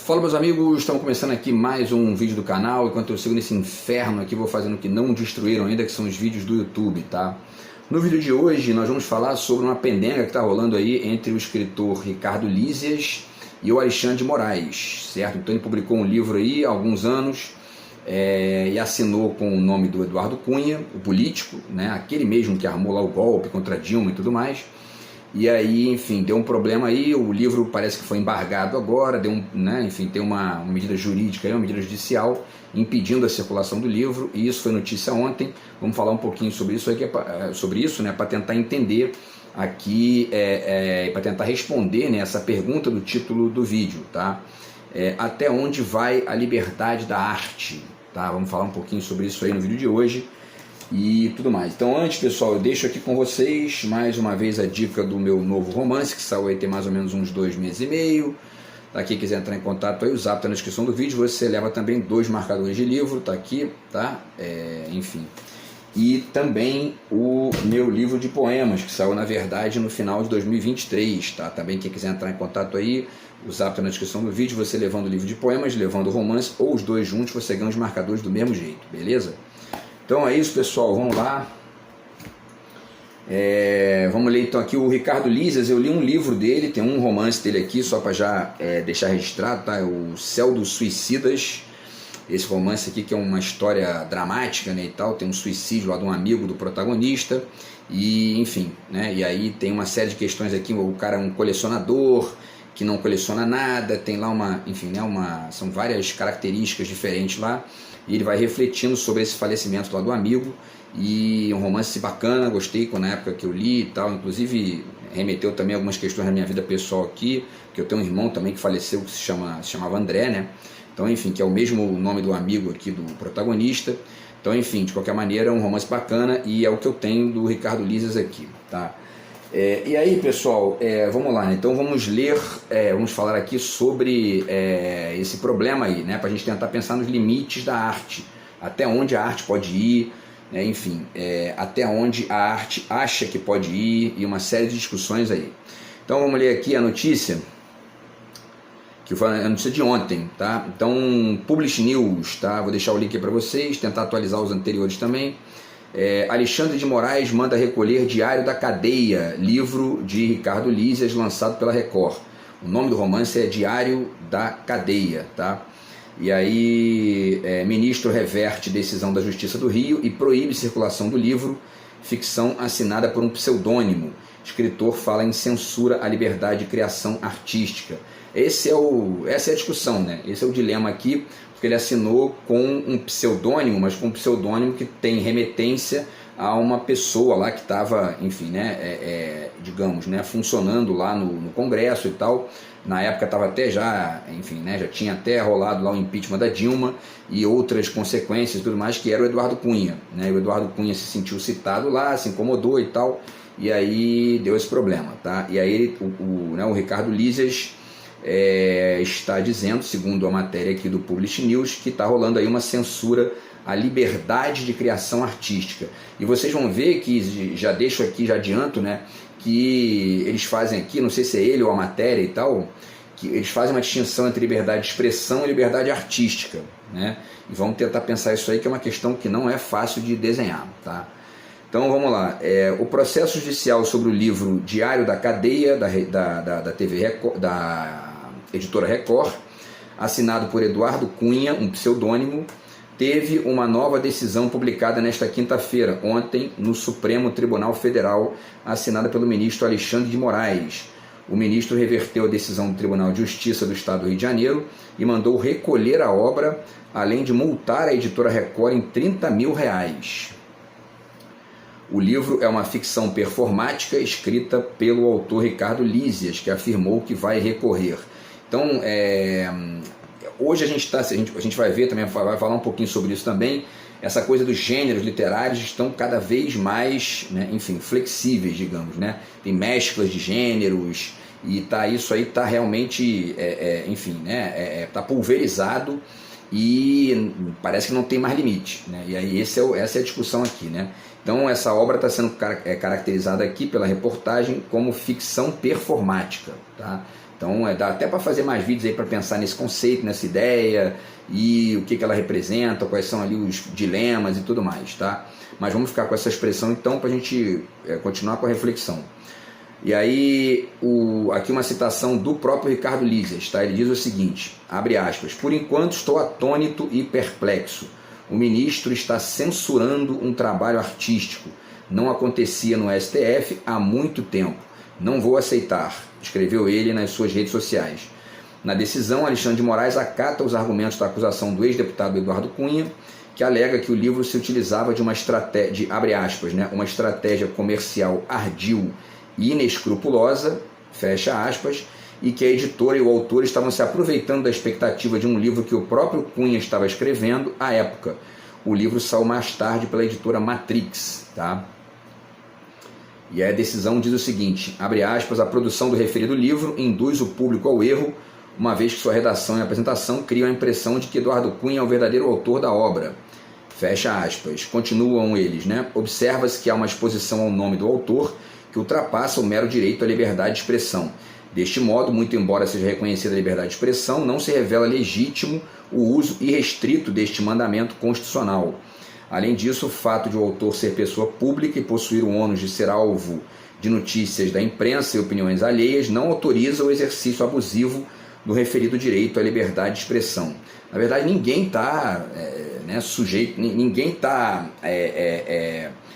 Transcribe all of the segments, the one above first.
Fala, meus amigos, estamos começando aqui mais um vídeo do canal. Enquanto eu sigo nesse inferno aqui, vou fazendo o que não destruíram ainda, que são os vídeos do YouTube, tá? No vídeo de hoje nós vamos falar sobre uma pendenga que está rolando aí entre o escritor Ricardo Lízias e o Alexandre de Moraes, certo? Então ele publicou um livro aí há alguns anos e assinou com o nome do Eduardo Cunha, o político, né? Aquele mesmo que armou lá o golpe contra Dilma e tudo mais. E aí, enfim, deu um problema aí, o livro parece que foi embargado agora, enfim, tem uma medida jurídica, uma medida judicial impedindo a circulação do livro, e isso foi notícia ontem. Vamos falar um pouquinho sobre isso aqui, sobre isso, né, para tentar entender aqui, para tentar responder, né, essa pergunta do título do vídeo, tá? Até onde vai a liberdade da arte, tá? Vamos falar um pouquinho sobre isso aí no vídeo de hoje e tudo mais. Então antes, pessoal, eu deixo aqui com vocês mais uma vez a dica do meu novo romance, que saiu aí tem mais ou menos uns 2 meses e meio. Tá aqui, quiser entrar em contato aí, o zap tá na descrição do vídeo. Você leva também 2 marcadores de livro, tá aqui, tá? Enfim. E também o meu livro de poemas, que saiu na verdade no final de 2023, tá? Também quem quiser entrar em contato aí, o zap tá na descrição do vídeo. Você levando o livro de poemas, levando o romance, ou os dois juntos, você ganha os marcadores do mesmo jeito, beleza? Então é isso, pessoal, vamos lá. Vamos ler então aqui o Ricardo Lízias. Eu li um livro dele, tem um romance dele aqui, só para já deixar registrado, tá? O Céu dos Suicidas. Esse romance aqui que é uma história dramática, né, e tal, tem um suicídio lá de um amigo do protagonista, e enfim, né, e aí tem uma série de questões aqui. O cara é um colecionador que não coleciona nada, tem lá são várias características diferentes lá, e ele vai refletindo sobre esse falecimento lá do amigo. E um romance bacana, gostei na época que eu li e tal, inclusive remeteu também algumas questões da minha vida pessoal aqui, porque eu tenho um irmão também que faleceu, que se chamava André, né? Então, enfim, que é o mesmo nome do amigo aqui do protagonista. Então, enfim, de qualquer maneira, é um romance bacana e é o que eu tenho do Ricardo Lízias aqui, tá? E aí, pessoal, vamos lá, né? Então vamos ler, vamos falar aqui sobre esse problema aí, né? Para a gente tentar pensar nos limites da arte, até onde a arte pode ir, enfim, até onde a arte acha que pode ir, e uma série de discussões aí. Então vamos ler aqui a notícia, que foi a notícia de ontem, tá? Então, Publish News, tá? Vou deixar o link aí para vocês, tentar atualizar os anteriores também. Alexandre de Moraes manda recolher Diário da Cadeia, livro de Ricardo Lízias, lançado pela Record. O nome do romance é Diário da Cadeia, tá? E aí, ministro reverte decisão da Justiça do Rio e proíbe circulação do livro, ficção assinada por um pseudônimo. Escritor fala em censura à liberdade de criação artística. Essa é a discussão, né? Esse é o dilema aqui, porque ele assinou com um pseudônimo, mas com um pseudônimo que tem remetência a uma pessoa lá que estava, enfim, né, digamos, né, funcionando lá no Congresso e tal. Na época estava até já, enfim, né, já tinha até rolado lá o impeachment da Dilma e outras consequências e tudo mais, que era o Eduardo Cunha, né? O Eduardo Cunha se sentiu citado lá, se incomodou e tal, e aí deu esse problema, tá? E aí o Ricardo Lízias está dizendo, segundo a matéria aqui do Publish News, que está rolando aí uma censura à liberdade de criação artística. E vocês vão ver que, já deixo aqui, já adianto, né, que eles fazem aqui, não sei se é ele ou a matéria e tal, que eles fazem uma distinção entre liberdade de expressão e liberdade artística, né? E vamos tentar pensar isso aí, que é uma questão que não é fácil de desenhar, tá? Então vamos lá, o processo judicial sobre o livro Diário da Cadeia, da TV Record, da editora Record, assinado por Eduardo Cunha, um pseudônimo, teve uma nova decisão publicada nesta quinta-feira, ontem, no Supremo Tribunal Federal, assinada pelo ministro Alexandre de Moraes. O ministro reverteu a decisão do Tribunal de Justiça do Estado do Rio de Janeiro e mandou recolher a obra, além de multar a editora Record em R$30 mil. O livro é uma ficção performática escrita pelo autor Ricardo Lízias, que afirmou que vai recorrer. Então, hoje a gente vai ver também, vai falar um pouquinho sobre isso também. Essa coisa dos gêneros literários estão cada vez mais, né, enfim, flexíveis, digamos, né? Tem mesclas de gêneros e isso aí está realmente, enfim, né, tá pulverizado e parece que não tem mais limite, né? E aí essa é a discussão aqui, né? Então essa obra está sendo caracterizada aqui pela reportagem como ficção performática, tá? Então dá até para fazer mais vídeos aí para pensar nesse conceito, nessa ideia e o que ela representa, quais são ali os dilemas e tudo mais, tá? Mas vamos ficar com essa expressão então para a gente continuar com a reflexão. E aí, aqui uma citação do próprio Ricardo Lísias, tá? Ele diz o seguinte, abre aspas, por enquanto estou atônito e perplexo. O ministro está censurando um trabalho artístico. Não acontecia no STF há muito tempo. Não vou aceitar, escreveu ele nas suas redes sociais. Na decisão, Alexandre de Moraes acata os argumentos da acusação do ex-deputado Eduardo Cunha, que alega que o livro se utilizava de uma estratégia, abre aspas, né, uma estratégia comercial ardil e inescrupulosa, fecha aspas, e que a editora e o autor estavam se aproveitando da expectativa de um livro que o próprio Cunha estava escrevendo à época. O livro saiu mais tarde pela editora Matrix, tá? E a decisão diz o seguinte, abre aspas, a produção do referido livro induz o público ao erro, uma vez que sua redação e apresentação criam a impressão de que Eduardo Cunha é o verdadeiro autor da obra. Fecha aspas. Continuam eles, né? Observa-se que há uma exposição ao nome do autor que ultrapassa o mero direito à liberdade de expressão. Deste modo, muito embora seja reconhecida a liberdade de expressão, não se revela legítimo o uso irrestrito deste mandamento constitucional. Além disso, o fato de o autor ser pessoa pública e possuir o ônus de ser alvo de notícias da imprensa e opiniões alheias não autoriza o exercício abusivo do referido direito à liberdade de expressão. Na verdade, ninguém está sujeito, ninguém está,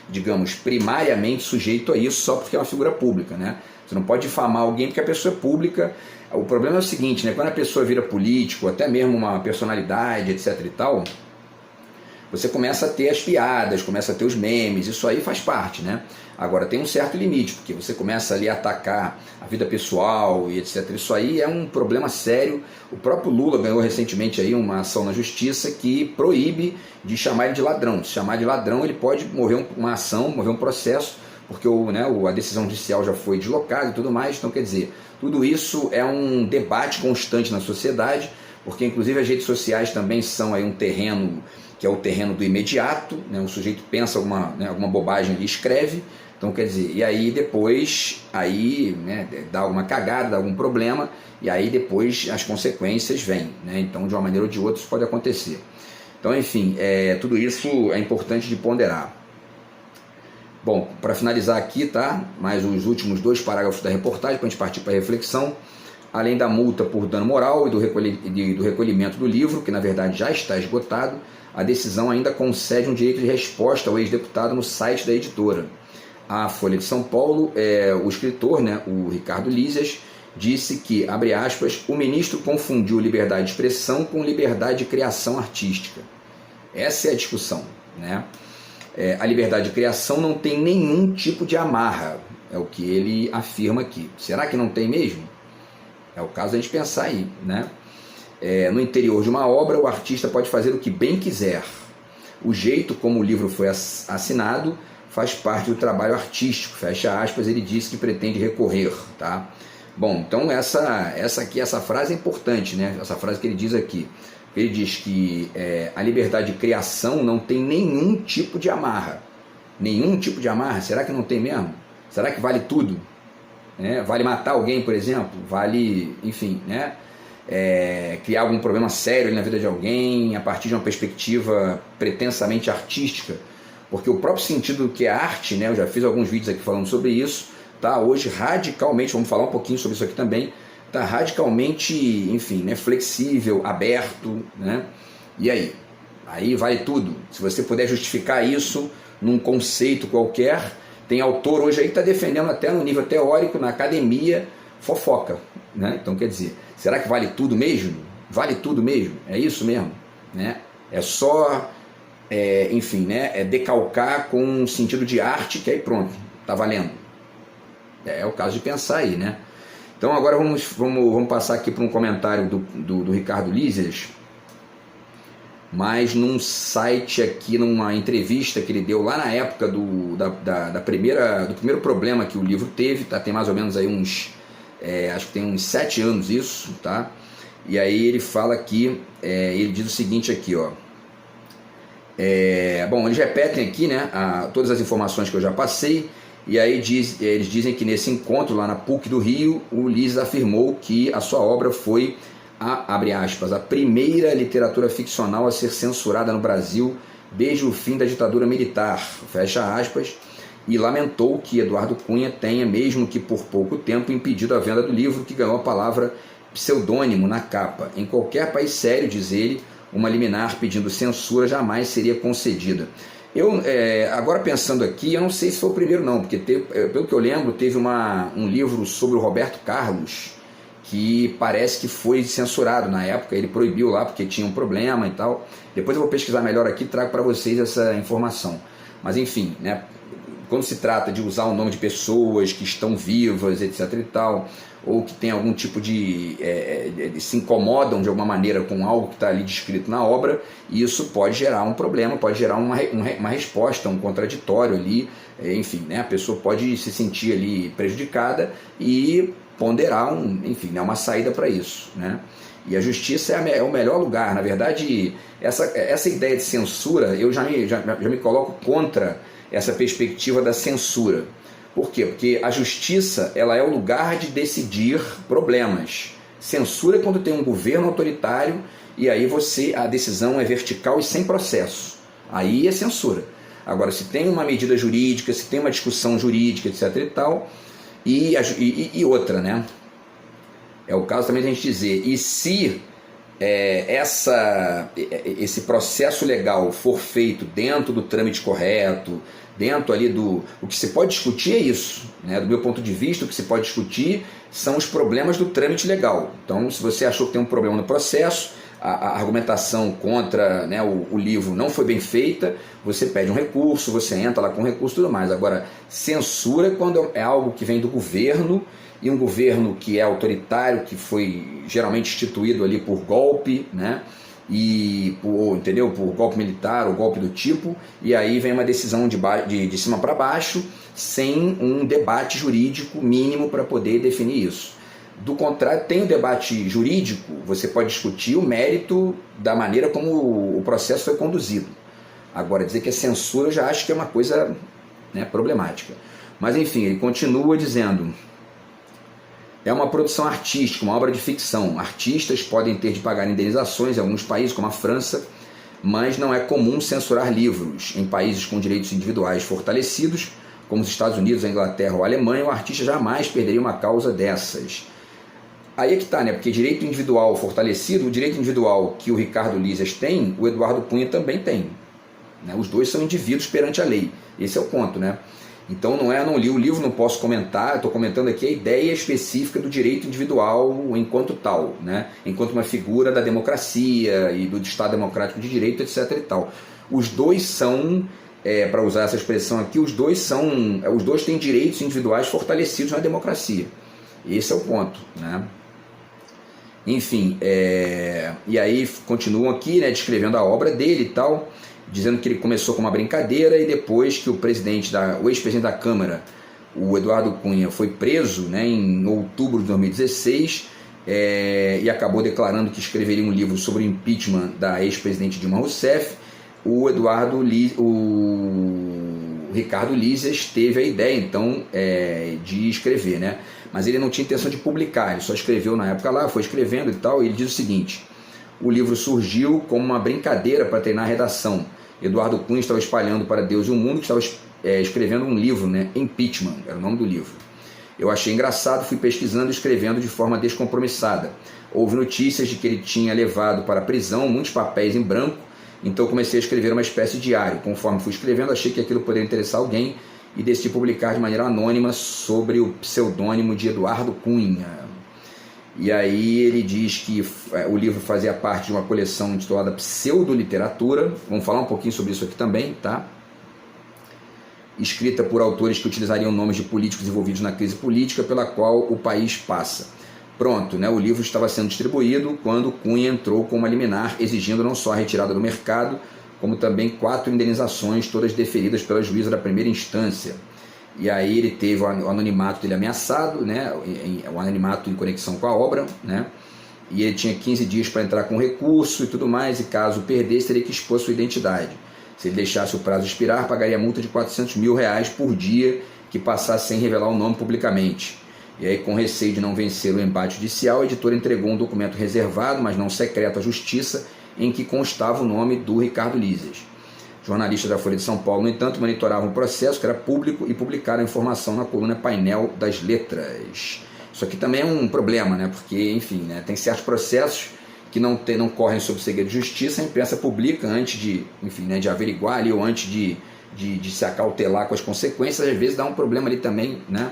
digamos, primariamente sujeito a isso só porque é uma figura pública, né? Você não pode difamar alguém porque a pessoa é pública. O problema é o seguinte, né? Quando a pessoa vira político, até mesmo uma personalidade, etc e tal, você começa a ter as piadas, começa a ter os memes, isso aí faz parte, né? Agora, tem um certo limite, porque você começa ali a atacar a vida pessoal e etc. Isso aí é um problema sério. O próprio Lula ganhou recentemente aí uma ação na justiça que proíbe de chamar ele de ladrão. Se chamar de ladrão, ele pode mover uma ação, mover um processo, porque a decisão judicial já foi deslocada e tudo mais. Então, quer dizer, tudo isso é um debate constante na sociedade, porque inclusive as redes sociais também são aí um terreno que é o terreno do imediato, né? O sujeito pensa alguma bobagem ali, escreve, então quer dizer, e aí depois, dá alguma cagada, dá algum problema, e aí depois as consequências vêm, né? Então de uma maneira ou de outra isso pode acontecer. Então enfim, tudo isso é importante de ponderar. Bom, para finalizar aqui, tá? Mais os últimos 2 parágrafos da reportagem, para a gente partir para a reflexão. Além da multa por dano moral e do recolhimento do livro, que na verdade já está esgotado, a decisão ainda concede um direito de resposta ao ex-deputado no site da editora. A Folha de São Paulo, o escritor, né, o Ricardo Lísias, disse que, abre aspas, o ministro confundiu liberdade de expressão com liberdade de criação artística. Essa é a discussão, né? A liberdade de criação não tem nenhum tipo de amarra, é o que ele afirma aqui. Será que não tem mesmo? É o caso da gente pensar aí, né? No interior de uma obra, o artista pode fazer o que bem quiser. O jeito como o livro foi assinado faz parte do trabalho artístico, fecha aspas, ele disse que pretende recorrer, tá? Bom, então essa frase é importante, né? Essa frase que ele diz aqui. Ele diz que a liberdade de criação não tem nenhum tipo de amarra. Nenhum tipo de amarra? Será que não tem mesmo? Será que vale tudo? Vale matar alguém, por exemplo? Vale, enfim, né? Criar algum problema sério na vida de alguém a partir de uma perspectiva pretensamente artística, porque o próprio sentido do que é arte, né, eu já fiz alguns vídeos aqui falando sobre isso, tá hoje radicalmente, vamos falar um pouquinho sobre isso aqui também, tá radicalmente, enfim, né, flexível, aberto, né? E aí vale tudo. Se você puder justificar isso num conceito qualquer, tem autor hoje aí que está defendendo até no nível teórico, na academia, fofoca, né? Então quer dizer, será que vale tudo mesmo? Vale tudo mesmo? É isso mesmo? Né? É só, enfim, né? Decalcar com um sentido de arte que aí pronto, tá valendo. É o caso de pensar aí, né? Então agora vamos passar aqui para um comentário do Ricardo Lísias, mas num site aqui, numa entrevista que ele deu lá na época do primeiro problema que o livro teve, tá? Tem mais ou menos aí acho que tem uns 7 anos isso, tá? E aí ele fala aqui, ele diz o seguinte aqui, ó. Bom, eles repetem aqui, né, todas as informações que eu já passei, E aí eles dizem que nesse encontro lá na PUC do Rio, o Ulisses afirmou que a sua obra foi abre aspas, a primeira literatura ficcional a ser censurada no Brasil desde o fim da ditadura militar, fecha aspas, e lamentou que Eduardo Cunha tenha, mesmo que por pouco tempo, impedido a venda do livro, que ganhou a palavra pseudônimo na capa. Em qualquer país sério, diz ele, uma liminar pedindo censura jamais seria concedida. Eu, agora pensando aqui, eu não sei se foi o primeiro não, porque pelo que eu lembro, teve um livro sobre o Roberto Carlos, que parece que foi censurado na época, ele proibiu lá porque tinha um problema e tal. Depois eu vou pesquisar melhor aqui e trago para vocês essa informação. Mas enfim, né, quando se trata de usar o nome de pessoas que estão vivas, etc e tal, ou que tem algum tipo de se incomodam de alguma maneira com algo que está ali descrito na obra, isso pode gerar um problema, pode gerar uma resposta, um contraditório ali, enfim, né, a pessoa pode se sentir ali prejudicada e ponderar uma saída para isso, né? E a justiça é o melhor lugar. Na verdade, essa ideia de censura, eu já me coloco contra essa perspectiva da censura. Por quê? Porque a justiça ela é o lugar de decidir problemas. Censura é quando tem um governo autoritário e aí a decisão é vertical e sem processo. Aí é censura. Agora, se tem uma medida jurídica, se tem uma discussão jurídica, etc e tal, e outra, né? É o caso também de a gente dizer, e se esse processo legal for feito dentro do trâmite correto, dentro ali o que se pode discutir é isso, né? Do meu ponto de vista, o que se pode discutir são os problemas do trâmite legal. Então, se você achou que tem um problema no processo, a argumentação contra, né, o livro não foi bem feita, você pede um recurso, você entra lá com recurso e tudo mais. Agora, censura quando é algo que vem do governo, e um governo que é autoritário, que foi geralmente instituído ali por golpe, né, por golpe militar ou golpe do tipo, e aí vem uma decisão de cima para baixo, sem um debate jurídico mínimo para poder definir isso. Do contrário, tem o debate jurídico, você pode discutir o mérito da maneira como o processo foi conduzido. Agora, dizer que é censura eu já acho que é uma coisa, né, problemática. Mas enfim, ele continua dizendo: é uma produção artística, uma obra de ficção. Artistas podem ter de pagar indenizações em alguns países, como a França, mas não é comum censurar livros. Em países com direitos individuais fortalecidos, como os Estados Unidos, a Inglaterra ou a Alemanha, o artista jamais perderia uma causa dessas. Aí é que está, né? Porque direito individual fortalecido, o direito individual que o Ricardo Lises tem, o Eduardo Cunha também tem, né? Os dois são indivíduos perante a lei. Esse é o ponto, né? Então eu não li o livro, não posso comentar, estou comentando aqui a ideia específica do direito individual enquanto tal, né? Enquanto uma figura da democracia e do Estado democrático de direito, etc. e tal. Os dois são, para usar essa expressão aqui, os dois têm direitos individuais fortalecidos na democracia. Esse é o ponto, né? Enfim, e aí continuam aqui, né, descrevendo a obra dele e tal, dizendo que ele começou com uma brincadeira e depois que o ex-presidente da Câmara, o Eduardo Cunha, foi preso, né, em outubro de 2016 e acabou declarando que escreveria um livro sobre o impeachment da ex-presidente Dilma Rousseff, o Ricardo Lises teve a ideia, então, de escrever, né? Mas ele não tinha intenção de publicar, ele só escreveu na época lá, foi escrevendo e tal, e ele diz o seguinte: o livro surgiu como uma brincadeira para treinar a redação. Eduardo Cunha estava espalhando para Deus e o mundo, que estava escrevendo um livro, né? Impeachment, era o nome do livro. Eu achei engraçado, fui pesquisando e escrevendo de forma descompromissada. Houve notícias de que ele tinha levado para a prisão muitos papéis em branco, então comecei a escrever uma espécie de diário. Conforme fui escrevendo, achei que aquilo poderia interessar alguém e decidi publicar de maneira anônima sobre o pseudônimo de Eduardo Cunha. E aí ele diz que o livro fazia parte de uma coleção intitulada Pseudoliteratura, vamos falar um pouquinho sobre isso aqui também, tá? Escrita por autores que utilizariam nomes de políticos envolvidos na crise política pela qual o país passa. Pronto, né? O livro estava sendo distribuído quando Cunha entrou com uma liminar exigindo não só a retirada do mercado, como também 4 indenizações, todas deferidas pela juíza da primeira instância. E aí ele teve o anonimato dele ameaçado, né? O anonimato em conexão com a obra, né? E ele tinha 15 dias para entrar com recurso e tudo mais, e caso perdesse, teria que expor sua identidade. Se ele deixasse o prazo expirar, pagaria multa de R$400 mil por dia que passasse sem revelar o nome publicamente. E aí, com receio de não vencer o embate judicial, a editora entregou um documento reservado, mas não secreto, à Justiça, em que constava o nome do Ricardo Lísias. Jornalistas da Folha de São Paulo, no entanto, monitoravam o processo, que era público, e publicaram a informação na coluna Painel das Letras. Isso aqui também é um problema, né? Porque, enfim, né, tem certos processos que não correm sob segredo de justiça, a imprensa publica antes de, enfim, né, de averiguar ali, ou antes de se acautelar com as consequências. Às vezes dá um problema ali também, né?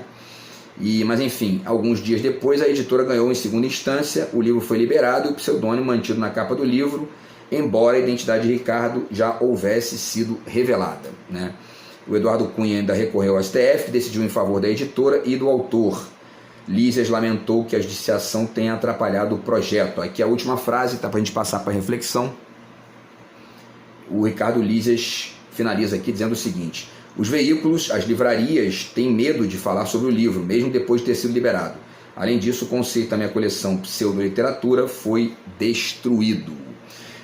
Mas enfim, alguns dias depois a editora ganhou em segunda instância, o livro foi liberado e o pseudônimo mantido na capa do livro, embora a identidade de Ricardo já houvesse sido revelada, né? O Eduardo Cunha ainda recorreu ao STF, decidiu em favor da editora e do autor. Lísias lamentou que a judiciação tenha atrapalhado o projeto. Aqui a última frase, tá, para a gente passar para a reflexão. O Ricardo Lísias finaliza aqui dizendo o seguinte: os veículos, as livrarias, têm medo de falar sobre o livro, mesmo depois de ter sido liberado. Além disso, o conceito da minha coleção Pseudoliteratura foi destruído.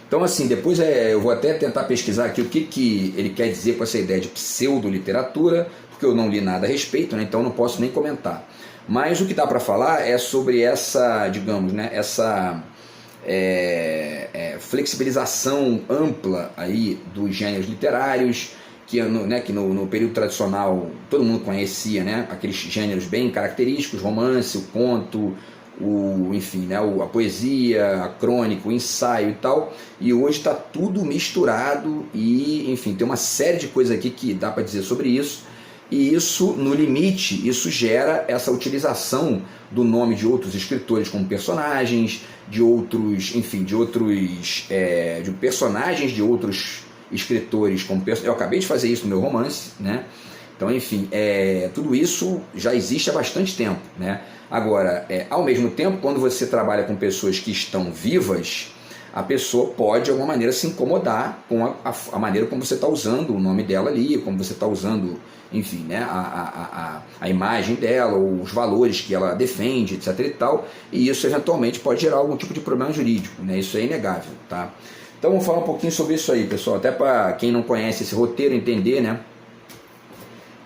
Então, assim, depois eu vou até tentar pesquisar aqui o que ele quer dizer com essa ideia de pseudoliteratura, porque eu não li nada a respeito, né, então não posso nem comentar. Mas o que dá para falar é sobre essa, digamos, né, essa flexibilização ampla aí dos gêneros literários, que no período tradicional todo mundo conhecia, né, aqueles gêneros bem característicos, romance, o conto, enfim, né, a poesia, a crônica, o ensaio e tal, e hoje está tudo misturado e, enfim, tem uma série de coisas aqui que dá para dizer sobre isso. E isso, no limite, isso gera essa utilização do nome de outros escritores como personagens, de personagens de outros escritores como personagens. Eu acabei de fazer isso no meu romance, né? Então, enfim, tudo isso já existe há bastante tempo, né? Agora, ao mesmo tempo, quando você trabalha com pessoas que estão vivas, a pessoa pode, de alguma maneira, se incomodar com a maneira como você está usando o nome dela ali, como você está usando, enfim, né, a imagem dela, ou os valores que ela defende, etc. e tal, e isso eventualmente pode gerar algum tipo de problema jurídico, né? Isso é inegável, tá? Então vamos falar um pouquinho sobre isso aí, pessoal, até para quem não conhece esse roteiro entender, né?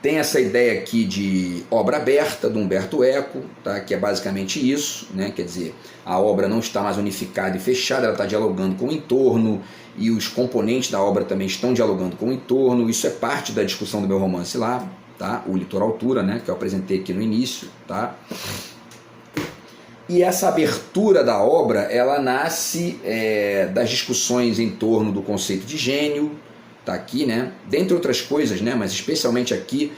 Tem essa ideia aqui de obra aberta, do Humberto Eco, tá? Que é basicamente isso, né? Quer dizer, a obra não está mais unificada e fechada, ela está dialogando com o entorno, e os componentes da obra também estão dialogando com o entorno. Isso é parte da discussão do meu romance lá, tá? O Litoraltura, né? Que eu apresentei aqui no início, tá? E essa abertura da obra, ela nasce das discussôes em torno do conceito de gênio, tá aqui, né? Dentre outras coisas, né? Mas especialmente aqui,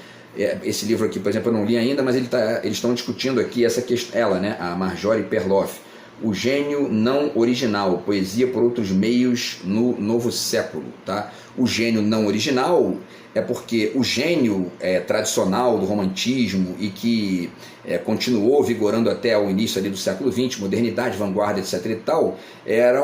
esse livro aqui, por exemplo, eu não li ainda, mas eles estão discutindo aqui essa questão, ela, né? A Marjorie Perloff, o gênio não original, poesia por outros meios no novo século, tá? O gênio não original é porque o gênio tradicional do romantismo e que continuou vigorando até o início ali do século XX, modernidade, vanguarda, etc. e tal, era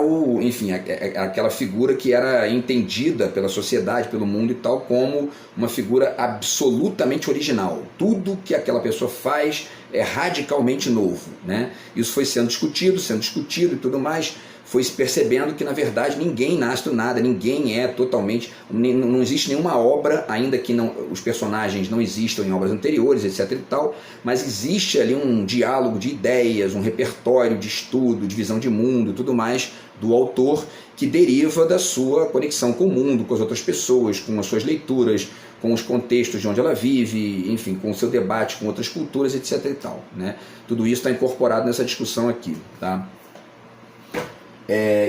aquela figura que era entendida pela sociedade, pelo mundo e tal, como uma figura absolutamente original. Tudo que aquela pessoa faz é radicalmente novo, né? Isso foi sendo discutido e tudo mais. Foi se percebendo que, na verdade, ninguém nasce do nada, ninguém é totalmente... Não existe nenhuma obra, ainda que os personagens não existam em obras anteriores, etc. e tal, mas existe ali um diálogo de ideias, um repertório de estudo, de visão de mundo, tudo mais, do autor, que deriva da sua conexão com o mundo, com as outras pessoas, com as suas leituras, com os contextos de onde ela vive, enfim, com o seu debate com outras culturas, etc. e tal, né? Tudo isso está incorporado nessa discussão aqui, tá?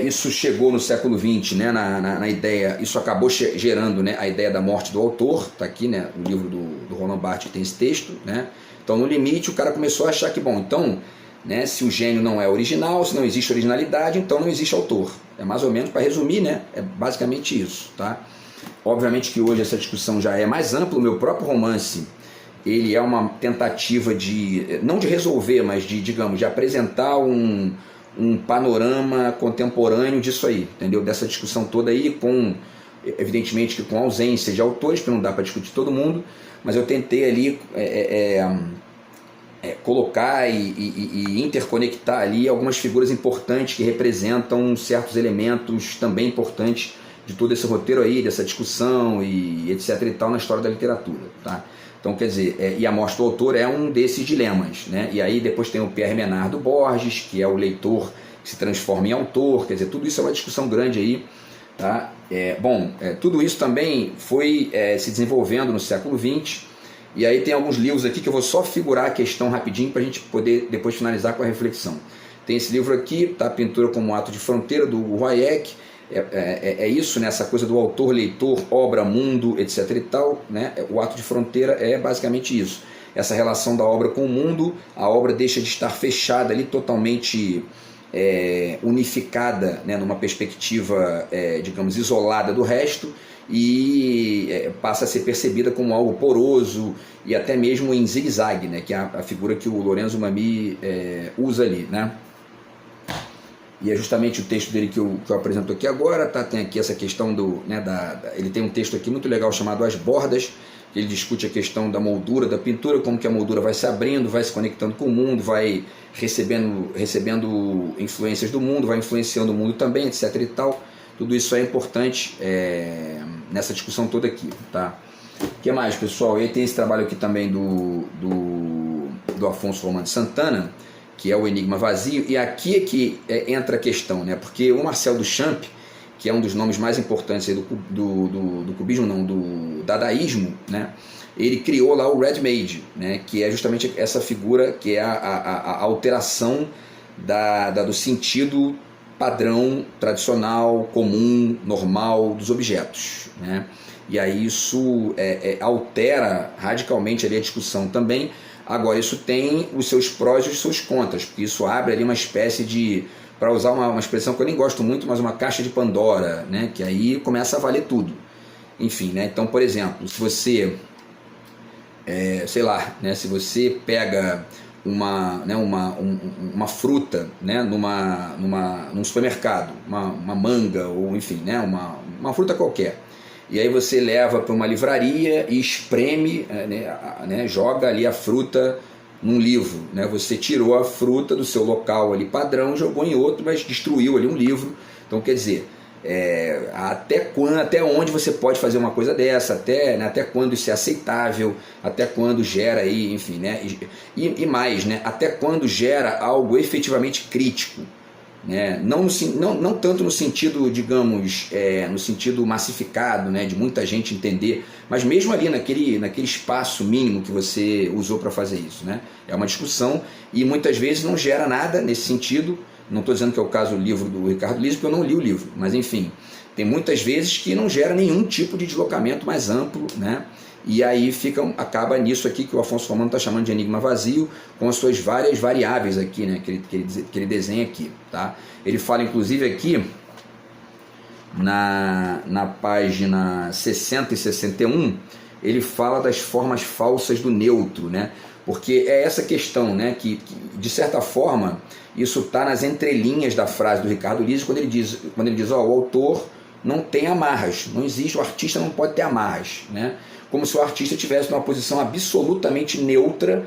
Isso chegou no século XX, né, na ideia, isso acabou gerando, né, a ideia da morte do autor, está aqui, né, o livro do Roland Barthes tem esse texto, né? Então, no limite, o cara começou a achar que, bom, então, né, se o gênio não é original, se não existe originalidade, então não existe autor. É mais ou menos, para resumir, né, é basicamente isso, tá? Obviamente que hoje essa discussão já é mais ampla. O meu próprio romance, ele é uma tentativa de, não de resolver, mas de, digamos, de apresentar um panorama contemporâneo disso aí, entendeu? Dessa discussão toda aí, evidentemente que com ausência de autores, porque não dá para discutir todo mundo, mas eu tentei ali colocar e interconectar ali algumas figuras importantes que representam certos elementos também importantes de todo esse roteiro aí, dessa discussão e etc e tal na história da literatura, tá? Então, quer dizer, e a morte do autor é um desses dilemas, né? E aí depois tem o Pierre Menard do Borges, que é o leitor que se transforma em autor, quer dizer, tudo isso é uma discussão grande aí, tá? Tudo isso também foi se desenvolvendo no século XX, e aí tem alguns livros aqui que eu vou só figurar a questão rapidinho para a gente poder depois finalizar com a reflexão. Tem esse livro aqui, tá? Pintura como Ato de Fronteira, do Hayek. Isso, né? Essa coisa do autor, leitor, obra, mundo, etc. e tal, né? O Ato de Fronteira é basicamente isso. Essa relação da obra com o mundo, a obra deixa de estar fechada ali, totalmente unificada, né? Numa perspectiva, digamos, isolada do resto, e passa a ser percebida como algo poroso e até mesmo em zigue-zague, né? Que é a figura que o Lorenzo Mami usa ali, né? E é justamente o texto dele que eu apresento aqui agora, tá? Tem aqui essa questão ele tem um texto aqui muito legal chamado As Bordas, que ele discute a questão da moldura da pintura, como que a moldura vai se abrindo, vai se conectando com o mundo, vai recebendo influências do mundo, vai influenciando o mundo também, etc. e tal. Tudo isso é importante nessa discussão toda aqui, tá? O que mais, pessoal? E aí tem esse trabalho aqui também do Afonso Romano de Santana, que é o Enigma Vazio, e aqui é que entra a questão, né? Porque o Marcel Duchamp, que é um dos nomes mais importantes aí do cubismo, não, do dadaísmo, né? Ele criou lá o Red-Made, né? Que é justamente essa figura que é a alteração do sentido padrão, tradicional, comum, normal dos objetos, né? E aí isso altera radicalmente ali a discussão também. Agora, isso tem os seus prós e os seus contras, porque isso abre ali uma espécie de, para usar uma expressão que eu nem gosto muito, mas uma caixa de Pandora, né? Que aí começa a valer tudo. Enfim, né? Então, por exemplo, se você, sei lá, né? Se você pega uma fruta, né? Num supermercado, uma manga, ou enfim, né? Uma fruta qualquer, e aí você leva para uma livraria e espreme, né, joga ali a fruta num livro, né? Você tirou a fruta do seu local ali padrão, jogou em outro, mas destruiu ali um livro. Então, quer dizer, até onde você pode fazer uma coisa dessa, até quando isso é aceitável, até quando gera aí, enfim, né? E mais, né? Até quando gera algo efetivamente crítico. Né? Não tanto no sentido, digamos, no sentido massificado, né, de muita gente entender, mas mesmo ali naquele espaço mínimo que você usou para fazer isso, né? É uma discussão e muitas vezes não gera nada nesse sentido. Não estou dizendo que é o caso do livro do Ricardo Lise, porque eu não li o livro, mas enfim, tem muitas vezes que não gera nenhum tipo de deslocamento mais amplo, né? E aí acaba nisso aqui que o Afonso Romano está chamando de enigma vazio, com as suas várias variáveis aqui, né, que ele desenha aqui, tá? Ele fala inclusive aqui na página 60 e 61, ele fala das formas falsas do neutro, né? Porque é essa questão, né, que de certa forma isso está nas entrelinhas da frase do Ricardo Lise, quando ele diz o autor não tem amarras, não existe, o artista não pode ter amarras, né? Como se o artista tivesse numa posição absolutamente neutra,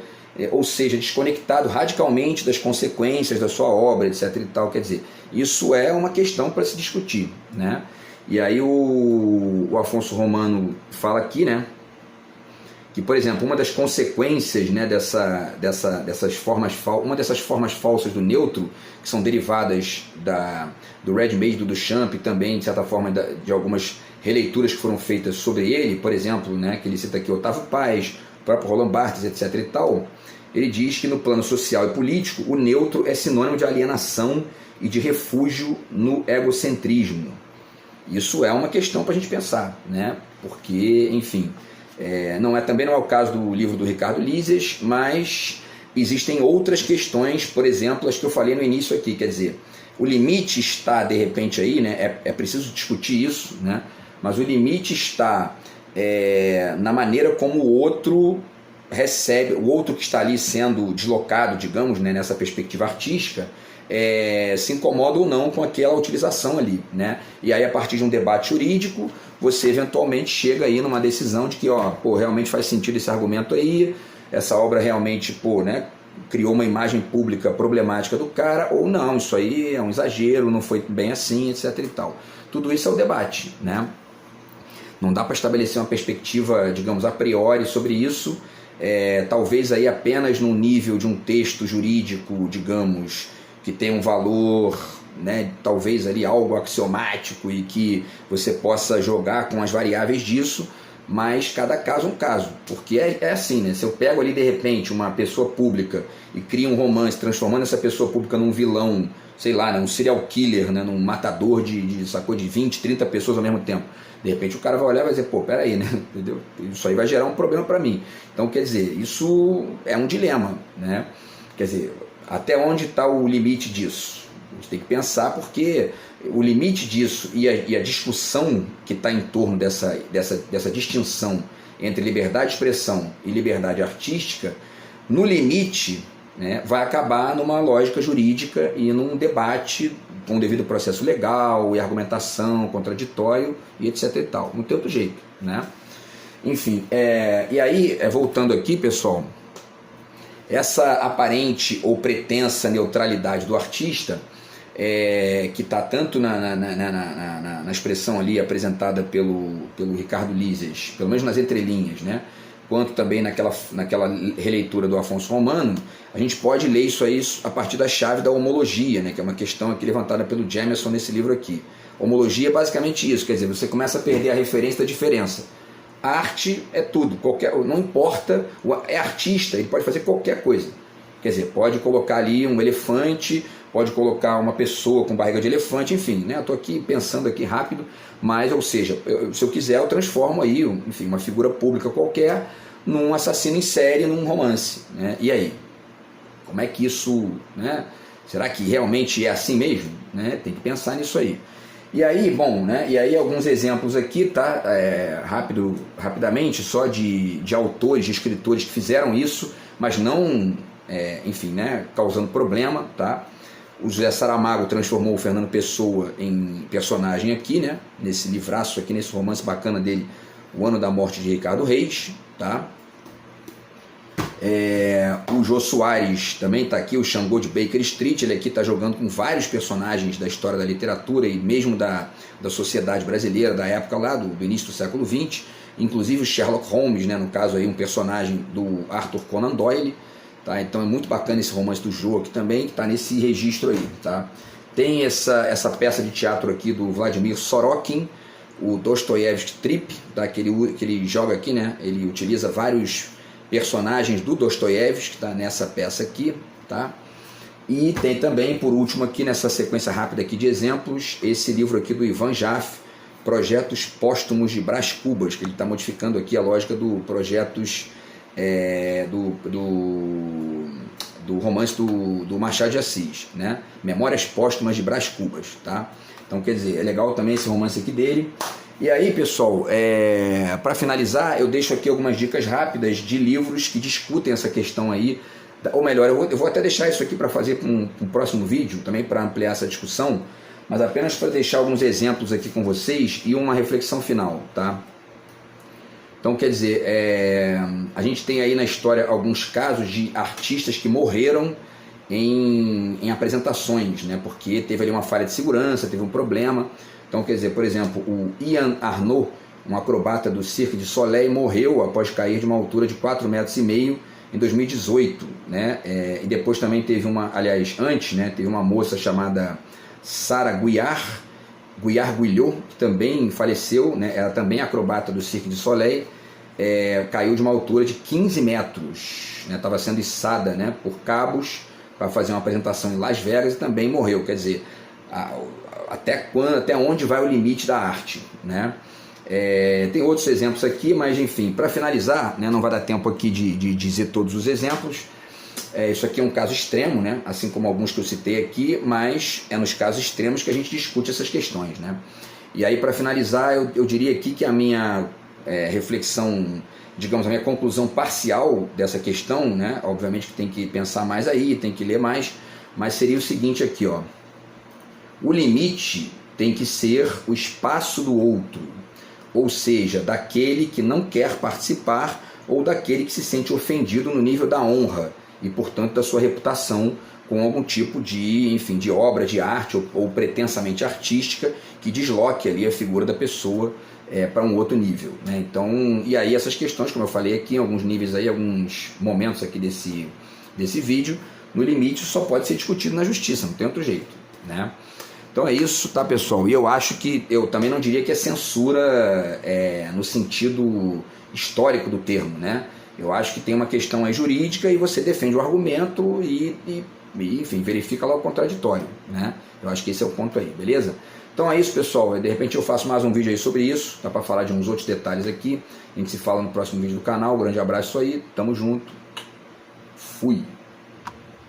ou seja, desconectado radicalmente das consequências da sua obra, etc. e tal. Quer dizer, isso é uma questão para se discutir, né? E aí o Afonso Romano fala aqui, né, que, por exemplo, uma das consequências, né, dessas formas falsas do neutro, que são derivadas do Red-Made do Duchamp e também, de certa forma, de algumas releituras que foram feitas sobre ele, por exemplo, né, que ele cita aqui Otávio Paz, o próprio Roland Barthes, etc. e tal, ele diz que no plano social e político o neutro é sinônimo de alienação e de refúgio no egocentrismo. Isso é uma questão para a gente pensar, né? Porque, enfim, também não é o caso do livro do Ricardo Lise, mas existem outras questões, por exemplo, as que eu falei no início aqui, quer dizer, o limite está, de repente, aí, né? É preciso discutir isso, né? Mas o limite está na maneira como o outro recebe, o outro que está ali sendo deslocado, digamos, né, nessa perspectiva artística, se incomoda ou não com aquela utilização ali, né? E aí, a partir de um debate jurídico, você eventualmente chega aí numa decisão de que, realmente faz sentido esse argumento aí, essa obra realmente, né, criou uma imagem pública problemática do cara, ou não, isso aí é um exagero, não foi bem assim, etc. e tal. Tudo isso é o debate, né? Não dá para estabelecer uma perspectiva, digamos, a priori sobre isso, talvez aí apenas no nível de um texto jurídico, digamos, que tem um valor, né, talvez ali algo axiomático e que você possa jogar com as variáveis disso, mas cada caso é um caso, porque é assim, né? Se eu pego ali de repente uma pessoa pública e crio um romance transformando essa pessoa pública num vilão, sei lá, né, um serial killer, né, num matador sacou, de 20, 30 pessoas ao mesmo tempo, de repente o cara vai olhar e vai dizer, pô, peraí, né? Entendeu? Isso aí vai gerar um problema para mim. Então, quer dizer, isso é um dilema, né? Quer dizer, até onde está o limite disso? A gente tem que pensar, porque o limite disso e a discussão que está em torno dessa distinção entre liberdade de expressão e liberdade artística, no limite, né, vai acabar numa lógica jurídica e num debate com o devido processo legal e argumentação, contraditório e etc e tal. Não tem outro jeito, né? Enfim, e aí, voltando aqui, pessoal, essa aparente ou pretensa neutralidade do artista, que está tanto na expressão ali apresentada pelo Ricardo Lises, pelo menos nas entrelinhas, né, quanto também naquela releitura do Afonso Romano, a gente pode ler isso aí a partir da chave da homologia, né, que é uma questão aqui levantada pelo Jameson nesse livro aqui. Homologia é basicamente isso, quer dizer, você começa a perder a referência da diferença. A arte é tudo, não importa, é artista, ele pode fazer qualquer coisa. Quer dizer, pode colocar ali um elefante, pode colocar uma pessoa com barriga de elefante, enfim, né? Eu estou aqui pensando aqui rápido, mas, ou seja, se eu quiser, eu transformo aí, enfim, uma figura pública qualquer num assassino em série, num romance, né? E aí? Como é que isso, né? Será que realmente é assim mesmo? Né? Tem que pensar nisso aí. E aí, bom, né? E aí alguns exemplos aqui, tá? Rapidamente, só de autores, de escritores que fizeram isso, mas não, enfim, né? Causando problema, tá? O José Saramago transformou o Fernando Pessoa em personagem aqui, né? Nesse livraço aqui, nesse romance bacana dele, O Ano da Morte de Ricardo Reis, tá? O Jô Soares também está aqui, o Xangô de Baker Street, ele aqui está jogando com vários personagens da história da literatura e mesmo da sociedade brasileira da época lá, do início do século XX, inclusive o Sherlock Holmes, né, no caso aí um personagem do Arthur Conan Doyle, tá? Então é muito bacana esse romance do Jô aqui também, que está nesse registro aí, tá? Tem essa peça de teatro aqui do Vladimir Sorokin, o Dostoiévski Trip, tá? que ele joga aqui, né? Ele utiliza vários personagens do Dostoiévski, que está nessa peça aqui, tá? E tem também, por último aqui, nessa sequência rápida aqui de exemplos, esse livro aqui do Ivan Jaffe, Projetos Póstumos de Brás Cubas, que ele está modificando aqui a lógica do projetos do romance do Machado de Assis, né? Memórias Póstumas de Brás Cubas, tá? Então, quer dizer, é legal também esse romance aqui dele. E aí, pessoal, para finalizar, eu deixo aqui algumas dicas rápidas de livros que discutem essa questão aí, ou melhor, eu vou até deixar isso aqui para fazer com um próximo vídeo, também para ampliar essa discussão, mas apenas para deixar alguns exemplos aqui com vocês e uma reflexão final, tá? Então, quer dizer, a gente tem aí na história alguns casos de artistas que morreram em apresentações, né? Porque teve ali uma falha de segurança, teve um problema. Então, quer dizer, por exemplo, o Ian Arnaud, um acrobata do Cirque du Soleil, morreu após cair de uma altura de 4,5 metros em 2018, né? E depois também teve antes, né? Teve uma moça chamada Sarah Guillot, que também faleceu, né? Era também acrobata do Cirque du Soleil, caiu de uma altura de 15 metros, né? Estava sendo içada, né, por cabos para fazer uma apresentação em Las Vegas e também morreu. Quer dizer, até onde vai o limite da arte, né? Tem outros exemplos aqui, mas enfim, para finalizar, né, não vai dar tempo aqui de dizer todos os exemplos. Isso aqui é um caso extremo, né, assim como alguns que eu citei aqui, mas é nos casos extremos que a gente discute essas questões, né? E aí, para finalizar, eu diria aqui que a minha reflexão, digamos, a minha conclusão parcial dessa questão, né, obviamente que tem que pensar mais aí, tem que ler mais, mas seria o seguinte aqui, ó. O limite tem que ser o espaço do outro, ou seja, daquele que não quer participar ou daquele que se sente ofendido no nível da honra e, portanto, da sua reputação com algum tipo de, enfim, de obra de arte ou pretensamente artística que desloque ali a figura da pessoa para um outro nível, né? Então, e aí essas questões, como eu falei aqui, em alguns níveis aí, alguns momentos aqui desse vídeo, no limite só pode ser discutido na justiça, não tem outro jeito, né? Então é isso, tá, pessoal? E eu acho que, eu também não diria que é censura no sentido histórico do termo, né? Eu acho que tem uma questão aí jurídica e você defende o argumento e enfim, verifica lá o contraditório, né? Eu acho que esse é o ponto aí, beleza? Então é isso, pessoal. De repente eu faço mais um vídeo aí sobre isso, dá para falar de uns outros detalhes aqui. A gente se fala no próximo vídeo do canal. Um grande abraço aí, tamo junto. Fui!